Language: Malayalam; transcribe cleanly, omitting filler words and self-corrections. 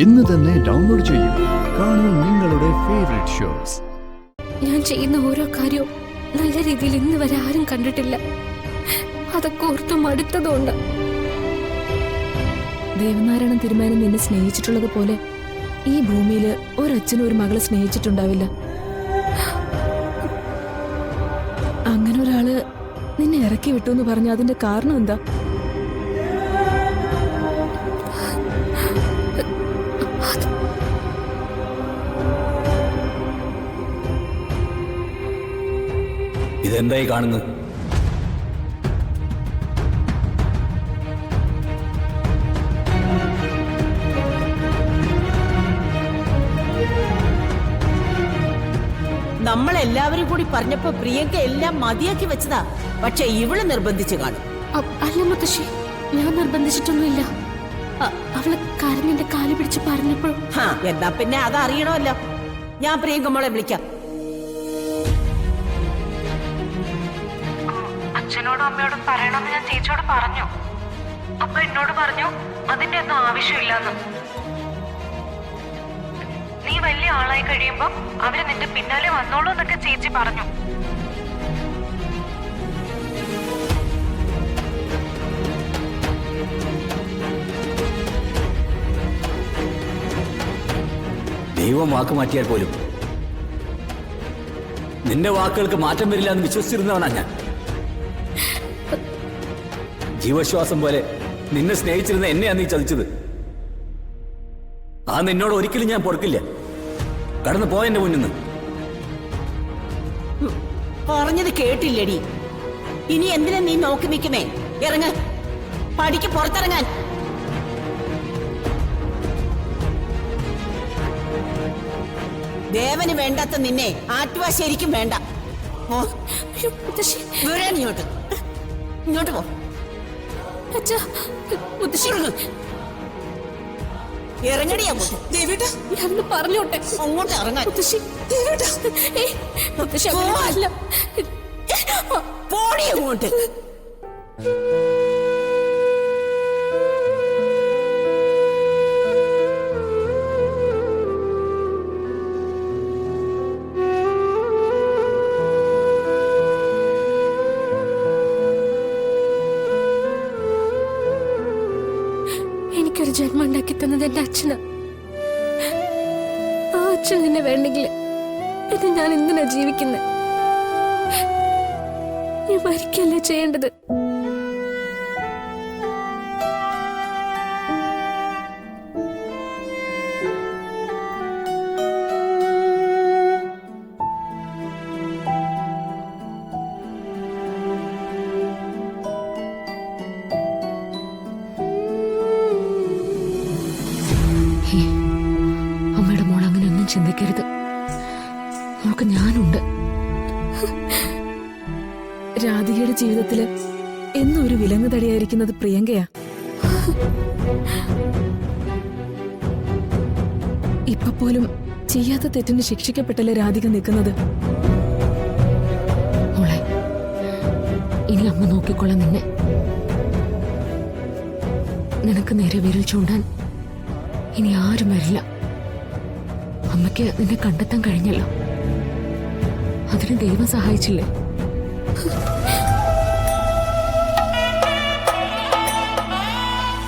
ഇന്ന് തന്നെ ഡൗൺലോഡ് ചെയ്യൂ. കാണൂ നിങ്ങളുടെ ഫേവറേറ്റ് ഷോസ്. ഞാൻ ചെയ്യുന്ന ഓരോ കാര്യവും നല്ല രീതിയിൽ ഇന്ന് വരെ ആരും കണ്ടിട്ടില്ല. അതൊക്കെ ഓർത്ത് മടുത്തതുകൊണ്ട്. ദേവനാരായണൻ തിരുമേനൻ നിന്നെ സ്നേഹിച്ചിട്ടുള്ളത് പോലെ ഈ ഭൂമിയിൽ ഒരച്ഛനും ഒരു മകളെ സ്നേഹിച്ചിട്ടുണ്ടാവില്ല. അങ്ങനെ ഒരാള് നിന്നെ ഇറക്കി വിട്ടു എന്ന് പറഞ്ഞ അതിന്റെ കാരണം എന്താ? ഇതെന്തായി കാണുന്നത്? നമ്മളെല്ലാവരും കൂടി പറഞ്ഞപ്പോ പ്രിയങ്ക എല്ലാം മതിയാക്കി വെച്ചതാ. പക്ഷെ ഇവള് നിർബന്ധിച്ചു കാണും. അല്ല മുത്തശ്ശി, ഞാൻ നിർബന്ധിച്ചിട്ടൊന്നുമില്ല. അവള് കരഞ്ഞെന്റെ കാല് പിടിച്ച് പറഞ്ഞപ്പോഴും. എന്നാ പിന്നെ അതറിയണമല്ലോ. ഞാൻ പ്രിയങ്ക മോളെ വിളിക്കാം. അച്ഛനോടും അമ്മയോടും പറയണമെന്ന് ഞാൻ ചേച്ചിയോട് പറഞ്ഞു. അപ്പൊ എന്നോട് പറഞ്ഞു അതിന്റെ ഒന്നും ആവശ്യമില്ലെന്ന്. നീ വലിയ ആളായി കഴിയുമ്പോ അവര് നിന്റെ പിന്നാലെ വന്നോളൂ എന്നൊക്കെ ചേച്ചി പറഞ്ഞു. ദൈവം വാക്ക് മാറ്റിയാൽ പോലും നിന്റെ വാക്കുകൾക്ക് മാറ്റം വരില്ല എന്ന് വിശ്വസിച്ചിരുന്നവനാ ഞാൻ. ജീവശ്വാസം പോലെ നിന്നെ സ്നേഹിച്ചിരുന്ന എന്നെയാണ് നീ ചതിച്ചത്. ആ നിന്നോട് ഒരിക്കലും ഞാൻ പൊറുക്കില്ല. കടന്നു പോയ എന്റെ മുന്നിൽ നിന്ന്. പറഞ്ഞത് കേട്ടില്ലടി. ഇനി എന്തിനാ നീ നോക്കി നിൽക്കുന്നേ? ഇറങ്ങ, പടിക്ക് പുറത്തിറങ്ങാൻ. ദേവന് വേണ്ടാത്ത നിന്നെ ആറ്റുവാ ശരിക്കും വേണ്ട. ഇങ്ങോട്ട് ഇങ്ങോട്ട് പോ. ഇറങ്ങടി അങ്ങോട്ട്. പറഞ്ഞോട്ടെ, അങ്ങോട്ട് ഇറങ്ങാൻ. പോടി അങ്ങോട്ട്. എനിക്കൊരു ജന്മം ഉണ്ടാക്കി തന്നത് എന്റെ അച്ഛനാ. ആ അച്ഛൻ നിന്നെ വേണ്ടെങ്കിൽ ഇത് ഞാൻ എന്തിനാ ജീവിക്കുന്നത്? നീ മരിക്കല്ലേ ചെയ്യേണ്ടത്. അമ്മയുടെ മോൾ അങ്ങനെയൊന്നും ചിന്തിക്കരുത്. മോൾക്ക് ഞാനുണ്ട്. രാധികയുടെ ജീവിതത്തില് എന്നും ഒരു വിലങ്ങ് തടിയായിരിക്കുന്നത് പ്രിയങ്കയാ. ഇപ്പൊ പോലും ചെയ്യാത്ത തെറ്റിന് ശിക്ഷിക്കപ്പെട്ടല്ലേ രാധിക നിൽക്കുന്നത്. മോളെ, ഇനി അമ്മ നോക്കിക്കൊള്ളാം നിന്നെ. നിനക്ക് നേരെ വിരൽ ചൂണ്ടാൻ ഇനി ആരും വരില്ല. അമ്മയ്ക്ക് നിന്നെ കണ്ടെത്താൻ കഴിഞ്ഞല്ലോ. അതിന് ദൈവം സഹായിച്ചില്ലേ?